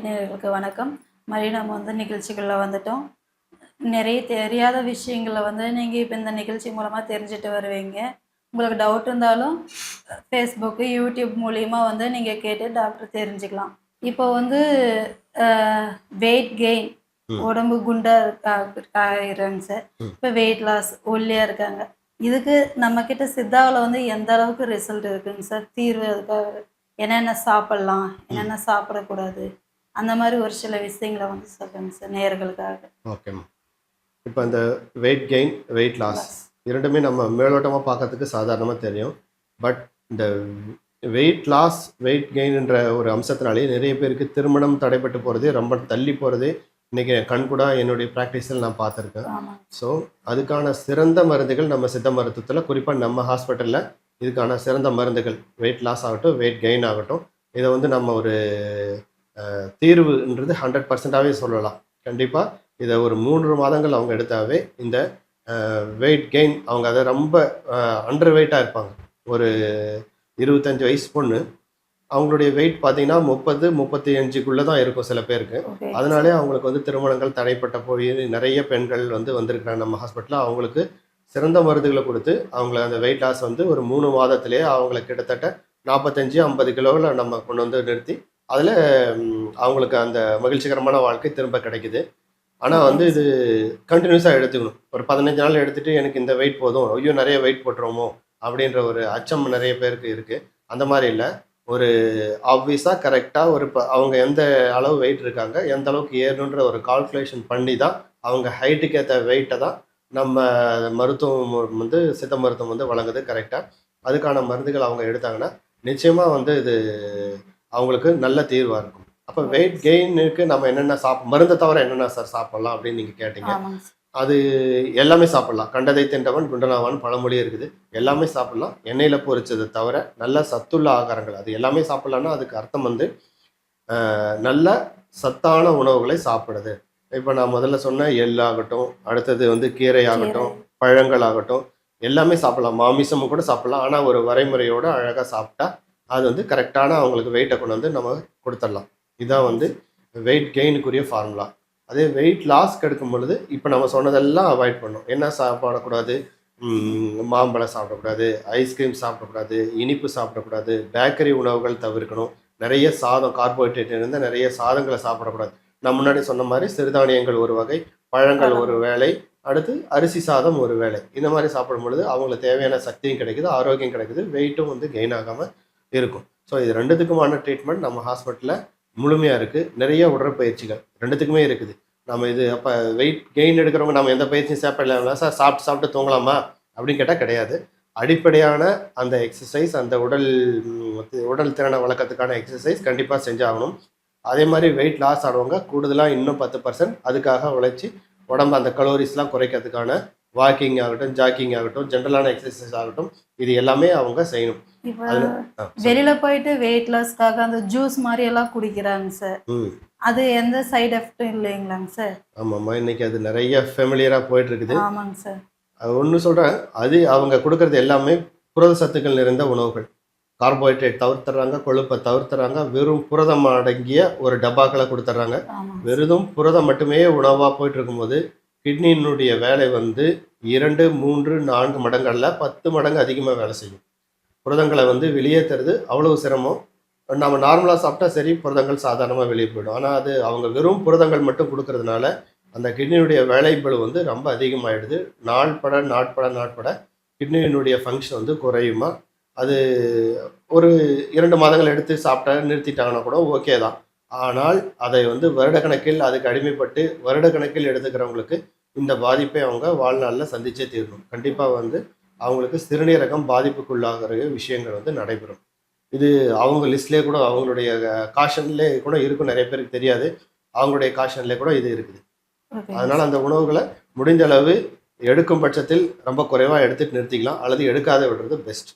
நேயர்களுக்கு வணக்கம். மறுபடியும் நம்ம நிகழ்ச்சிக்குள்ள வந்துட்டோம். நிறைய தெரியாத விஷயங்கள நீங்க இப்ப இந்த நிகழ்ச்சி மூலமா தெரிஞ்சுட்டு வருவீங்க. உங்களுக்கு டவுட் இருந்தாலும் Facebook, YouTube மூலியமா நீங்க கேட்டு டாக்டர் தெரிஞ்சுக்கலாம். இப்போ அ வெயிட் கெயின் ம். உடம்பு குண்டா ஆயிடுறாங்க சார். இப்போ வெயிட் லாஸ் ஒல்லியா இருக்காங்க. இதுக்கு நம்மக்கிட்ட சித்தாவுல எந்த அளவுக்கு ரிசல்ட் இருக்குங்க சார்? தீர்வு அதுக்காக என்னென்ன சாப்பிடலாம்? ம். என்னென்ன சாப்பிடக்கூடாது? அந்த மாரி ஒரு சில விஷயங்கள சொல்லுங்க சார் நேயர்களுக்காக. ஓகேம்மா. இப்போ அந்த weight gain, weight loss loss. 2மே நம்ம மேலோட்டமா பார்க்கறதுக்கு சாதாரணமா தெரியும். பட் இந்த வெயிட் லாஸ், வெயிட் கெயின்ன்ற ஒரு அம்சத்தினாலேயே நிறைய பேருக்கு திருமணம் தடைப்பட்டு போறதே, ரொம்ப தள்ளி போறதே இன்னைக்கு கண்கூடா என்னுடைய பிராக்டிஸில் நான் பார்த்துருக்கேன். ஆமாங்க. ஸோ அதுக்கான சிறந்த மருந்துகள் நம்ம சித்த மருத்துவத்தில், குறிப்பாக நம்ம ஹாஸ்பிட்டலில் இதுக்கான சிறந்த மருந்துகள், வெயிட் லாஸ் ஆகட்டும், வெயிட் கெயின் ஆகட்டும், இதை நம்ம ஒரு தீர்வுன்றது 100%ஆகவே சொல்லலாம். கண்டிப்பாக இதை ஒரு 3 மாதங்கள் அவங்க எடுத்தாவே இந்த வெயிட் கெயின், அவங்க அதை ரொம்ப அண்டர் வெயிட்டாக இருப்பாங்க. ஒரு 25 வயசு பொண்ணு, அவங்களுடைய வெயிட் பார்த்தீங்கன்னா 30, 35க்குள்ளே தான் இருக்கும் சில பேருக்கு. ஓகே. அதனாலே அவங்களுக்கு திருமணங்கள் தடைப்பட்ட போய் நிறைய பெண்கள் வந்திருக்கிறாங்க நம்ம ஹாஸ்பிட்டலில். அவங்களுக்கு சிறந்த மருந்துகளை கொடுத்து அவங்கள அந்த வெயிட் லாஸ் ஒரு 3 மாதத்திலே அவங்கள கிட்டத்தட்ட 45, 50 கிலோவில் நம்ம கொண்டு நிறுத்தி அதில் அவங்களுக்கு அந்த மகிழ்ச்சிகரமான வாழ்க்கை திரும்ப கிடைக்குது. ஆனால் இது கண்டினியூஸாக எடுத்துக்கணும். ஒரு 15 நாள் எடுத்துகிட்டு எனக்கு இந்த வெயிட் போதும், ஐயோ நிறைய வெயிட் போட்டுருவோமோ அப்படின்ற ஒரு அச்சம் நிறைய பேருக்கு இருக்குது. அந்த மாதிரி இல்லை. ஒரு ஆப்வியஸாக கரெக்டாக அவங்க எந்த அளவு வெயிட் இருக்காங்க, எந்த அளவுக்கு ஏறணுன்ற ஒரு கால்குலேஷன் பண்ணி தான் அவங்க ஹைட்டுக்கு ஏற்ற வெயிட்டை தான் நம்ம மருத்துவம் சித்த மருத்துவம் வழங்குது கரெக்டாக. அதுக்கான மருந்துகள் அவங்க எடுத்தாங்கன்னா நிச்சயமாக இது அவங்களுக்கு நல்ல தீர்வாக இருக்கும். அப்போ வெயிட் கெயினுக்கு நம்ம என்னென்ன மருந்தை தவிர என்னென்ன சார் சாப்பிட்லாம் அப்படின்னு நீங்கள் கேட்டீங்க. அது எல்லாமே சாப்பிட்லாம். கண்டதை தின்றவன் குண்டனாவான் பழமொழி இருக்குது. எல்லாமே சாப்பிட்லாம். எண்ணெயில் பொரிச்சதை தவிர நல்ல சத்துள்ள ஆகாரங்கள், அது எல்லாமே சாப்பிட்லான்னா அதுக்கு அர்த்தம் நல்ல சத்தான உணவுகளை சாப்பிடுது. இப்போ நான் முதல்ல சொன்ன எள் ஆகட்டும், அடுத்தது கீரை ஆகட்டும், பழங்கள் ஆகட்டும், எல்லாமே சாப்பிட்லாம். மாமிசமும் கூட சாப்பிட்லாம். ஆனால் ஒரு வரைமுறையோடு அழகாக சாப்பிட்டா அது கரெக்டான அவங்களுக்கு வெயிட்டை கொண்டு நம்ம கொடுத்துடலாம். இதுதான் வெயிட் கெயினுக்குரிய ஃபார்முலா. அதே வெயிட் லாஸ்க்கு எடுக்கும் பொழுது இப்போ நம்ம சொன்னதெல்லாம் அவாய்ட் பண்ணணும். என்ன சாப்பிடக்கூடாது? மாம்பழம் சாப்பிடக்கூடாது, ஐஸ்கிரீம் சாப்பிடக்கூடாது, இனிப்பு சாப்பிடக்கூடாது, பேக்கரி உணவுகள் தவிர்க்கணும், நிறைய சாதம், கார்போஹைட்ரேட் இருந்த நிறைய சாதங்களை சாப்பிடக்கூடாது. நான் முன்னாடி சொன்ன மாதிரி சிறுதானியங்கள் ஒரு வகை, பழங்கள் ஒரு வேளை, அடுத்து அரிசி சாதம் ஒரு வேளை. இந்த மாதிரி சாப்பிடும் பொழுது அவங்களுக்கு தேவையான சக்தியும் கிடைக்குது, ஆரோக்கியம் கிடைக்குது, வெயிட்டும் கெயின் ஆகாமல் இருக்கும். ஸோ இது 2த்துக்குமான ட்ரீட்மெண்ட் நம்ம ஹாஸ்பிட்டலில் முழுமையாக இருக்குது. நிறைய உடற்பயிற்சிகள் 2த்துக்குமே இருக்குது. நம்ம அப்போ வெயிட் கெயின் எடுக்கிறவங்க நம்ம எந்த பயிற்சியும் சாப்பிடலாம் சார், சாப்பிட்டு தூங்கலாமா அப்படின்னு கேட்டால் கிடையாது. அடிப்படையான அந்த எக்ஸசைஸ், அந்த உடல் திறனை வளர்க்கறதுக்கான எக்ஸசைஸ் கண்டிப்பாக செஞ்சாகணும். அதே மாதிரி வெயிட் லாஸ் ஆனவங்க கூடுதலாக இன்னும் 10% அதுக்காக உழைச்சி உடம்பு அந்த கலோரிஸ்லாம் குறைக்கிறதுக்கான வாக்கிங் ஆகட்டும், ஜாக்கிங் ஆகட்டும், ஜென்ரலான எக்ஸசைஸ் ஆகட்டும், இது எல்லாமே அவங்க செய்யணும். வெளியில போயிட்டு வெயிட் லாஸ்க்காக அந்த ஜூஸ் மாதிரி எல்லாம் குடிக்கிறாங்க சார். அது எந்த சைடு எஃபெக்டும் இல்லைங்களாங்க சார்? ஆமாம்மா, இன்னைக்கு அது நிறைய ஃபெமிலியராக போயிட்டு இருக்குது. ஆமாங்க சார். அது ஒன்று சொல்கிறேன், அது அவங்க கொடுக்கறது எல்லாமே புரத சத்துக்கள் நிறைந்த உணவுகள். கார்போஹைட்ரேட் தவிர்த்துறாங்க, கொழுப்பை தவிர்த்துறாங்க, வெறும் புரதம் அடங்கிய ஒரு டப்பாக்களை கொடுத்துட்றாங்க. வெறும் புரதம் மட்டுமே உணவாக போயிட்டு இருக்கும்போது கிட்னியினுடைய வேலை 2, 3, 4 மடங்கள்ல 10 மடங்கு அதிகமாக வேலை செய்யும். புரதங்களை வெளியேற்றுறது அவ்வளவு சிரமம். நம்ம நார்மலாக சாப்பிட்டா சரி, புரதங்கள் சாதாரணமாக வெளியே போயிடும். ஆனால் அது அவங்க வெறும் புரதங்கள் மட்டும் கொடுக்கறதுனால அந்த கிட்னியுடைய வேலைப்பளு ரொம்ப அதிகமாகிடுது. நாட்பட கிட்னியினுடைய ஃபங்க்ஷன் குறையுமா. அது ஒரு 2 மாதங்கள் எடுத்து சாப்பிட்டா நிறுத்திட்டாங்கன்னா கூட ஓகே தான். ஆனால் அதை வருடக்கணக்கில் அதுக்கு அடிமைப்பட்டு வருடக்கணக்கில் எடுத்துக்கிறவங்களுக்கு இந்த பாதிப்பை அவங்க வாழ்நாளில் சந்திச்சே தீரணும். கண்டிப்பாக அவங்களுக்கு சிறுநீரகம் பாதிப்புக்குள்ளாகிற விஷயங்கள் நடைபெறும். இது அவங்க லிஸ்ட்லேயே கூட, அவங்களுடைய காஷன்லேயே கூட இருக்கும். நிறைய பேருக்கு தெரியாது, அவங்களுடைய காஷன்லேயே கூட இது இருக்குது. அதனால் அந்த உணவுகளை முடிந்த அளவு எடுக்கும் பட்சத்தில் ரொம்ப குறைவாக எடுத்துகிட்டு நிறுத்திக்கலாம், அல்லது எடுக்காத விடுறது பெஸ்ட்.